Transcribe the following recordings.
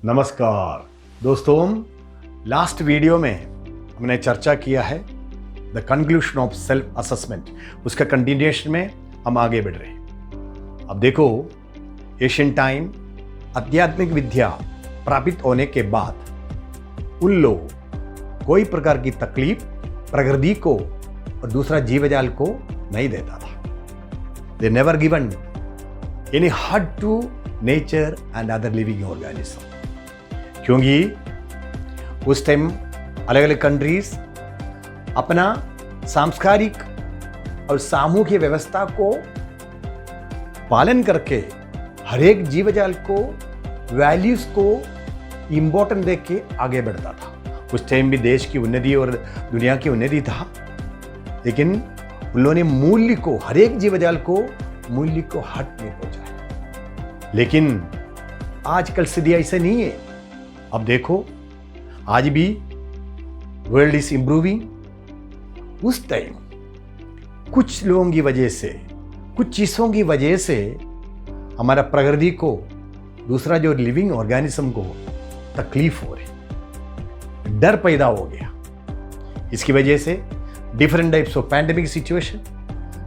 नमस्कार दोस्तों, last video में हमने चर्चा किया है the conclusion of self assessment. उसका कंटिन्यूएशन में हम आगे बढ़ रहे हैं। अब देखो, एशियन टाइम आध्यात्मिक विद्या प्राप्त होने के बाद उन लोग कोई प्रकार की तकलीफ प्रकृति को और दूसरा जीवजाल को नहीं देता था। They never given any hurt to nature and other living organism, क्योंकि उस टाइम अलग अलग कंट्रीज अपना सांस्कारिक और सामूहिक व्यवस्था को पालन करके हर एक जीवजाल को वैल्यूज को इंपॉर्टेंट देख के आगे बढ़ता था। उस टाइम भी देश की उन्नति और दुनिया की उन्नति था, लेकिन उन लोगों ने मूल्य को, हर एक जीवजाल को मूल्य को हट नहीं पहुंचाया। लेकिन आजकल स्थिति ऐसे नहीं है। अब देखो, आज भी वर्ल्ड इज इंप्रूविंग। उस टाइम कुछ लोगों की वजह से, कुछ चीजों की वजह से हमारा प्रकृति को, दूसरा जो लिविंग ऑर्गेनिज्म को तकलीफ हो रही, डर पैदा हो गया। इसकी वजह से different types of pandemic situation,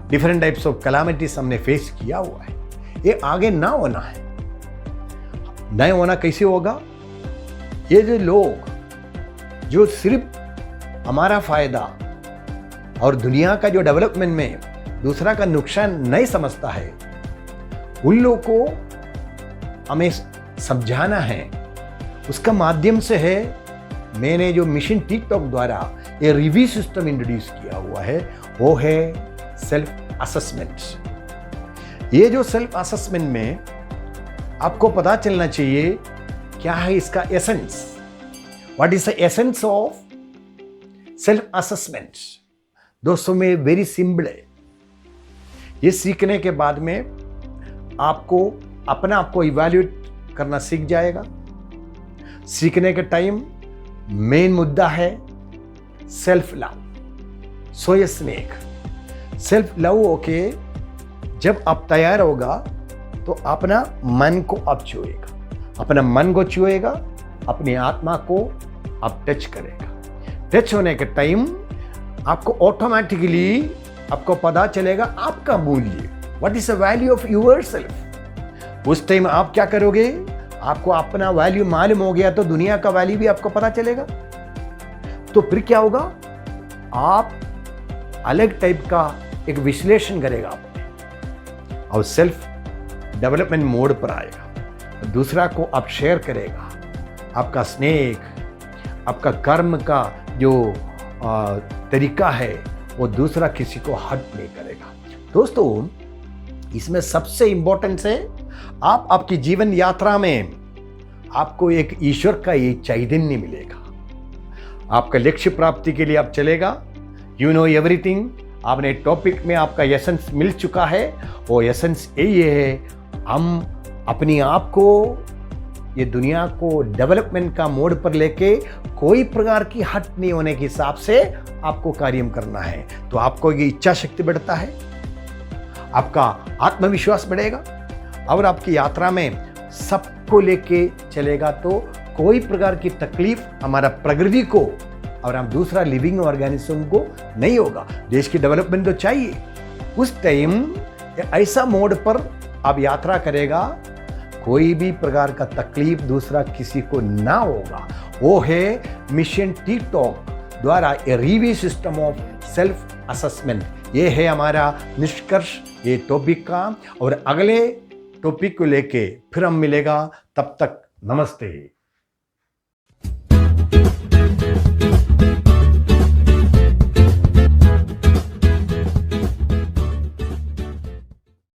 different types of calamities हमने फेस किया हुआ है। ये आगे ना होना है। नहीं होना कैसे होगा? ये जो लोग जो सिर्फ हमारा फायदा और दुनिया का जो डेवलपमेंट में दूसरा का नुकसान नहीं समझता है, उन लोगों को हमें समझाना है। उसका माध्यम से है, मैंने जो मिशन टिकटॉक द्वारा ये रिव्यू सिस्टम इंट्रोड्यूस किया हुआ है, वो है सेल्फ असेसमेंट। ये जो सेल्फ असेसमेंट में आपको पता चलना चाहिए क्या है इसका essence. What is the essence of self assessment? दोस्तों में वेरी सिंपल है। ये सीखने के बाद में आपको अपना आपको इवैल्यूएट करना सीख जाएगा। सीखने के टाइम मेन मुद्दा है सेल्फ लव, स्वयं स्नेह। सेल्फ लव ओके, जब आप तैयार होगा तो अपना मन को आप छुएगा, अपना मन को छुएगा, अपनी आत्मा को आप टच करेगा। टच होने के टाइम आपको ऑटोमेटिकली आपको पता चलेगा आपका मूल्य, what is the value of yourself. उस टाइम आप क्या करोगे? आपको अपना वैल्यू मालूम हो गया तो दुनिया का वैल्यू भी आपको पता चलेगा। तो फिर क्या होगा? आप अलग टाइप का एक विश्लेषण करेगा आपने और सेल्फ डेवलपमेंट मोड पर आएगा। दूसरा को आप शेयर करेगा। आपका स्नेह, आपका कर्म का जो तरीका है वो दूसरा किसी को हर्ट नहीं करेगा। दोस्तों, इसमें सबसे इंपॉर्टेंट है, आप आपकी जीवन यात्रा में आपको एक ईश्वर का ये चैतन्य मिलेगा। आपका लक्ष्य प्राप्ति के लिए आप चलेगा। You know everything. आपने टॉपिक में आपका एसेंस मिल चुका है। वो एसेंस यही है, हम अपनी आप को, ये दुनिया को डेवलपमेंट का मोड पर लेके कोई प्रकार की हट नहीं होने के हिसाब से आपको कार्य करना है। तो आपको ये इच्छा शक्ति बढ़ता है, आपका आत्मविश्वास बढ़ेगा और आपकी यात्रा में सबको लेके चलेगा। तो कोई प्रकार की तकलीफ हमारा प्रकृति को और हम दूसरा लिविंग ऑर्गेनिज्म को नहीं होगा। देश की डेवलपमेंट तो चाहिए। उस टाइम ऐसा मोड पर आप यात्रा करेगा, कोई भी प्रकार का तकलीफ दूसरा किसी को ना होगा। वो है मिशन टिकटॉक द्वारा a review system of self assessment. ये है हमारा निष्कर्ष ये टॉपिक का, और अगले टॉपिक को लेके फिर हम मिलेगा। तब तक नमस्ते।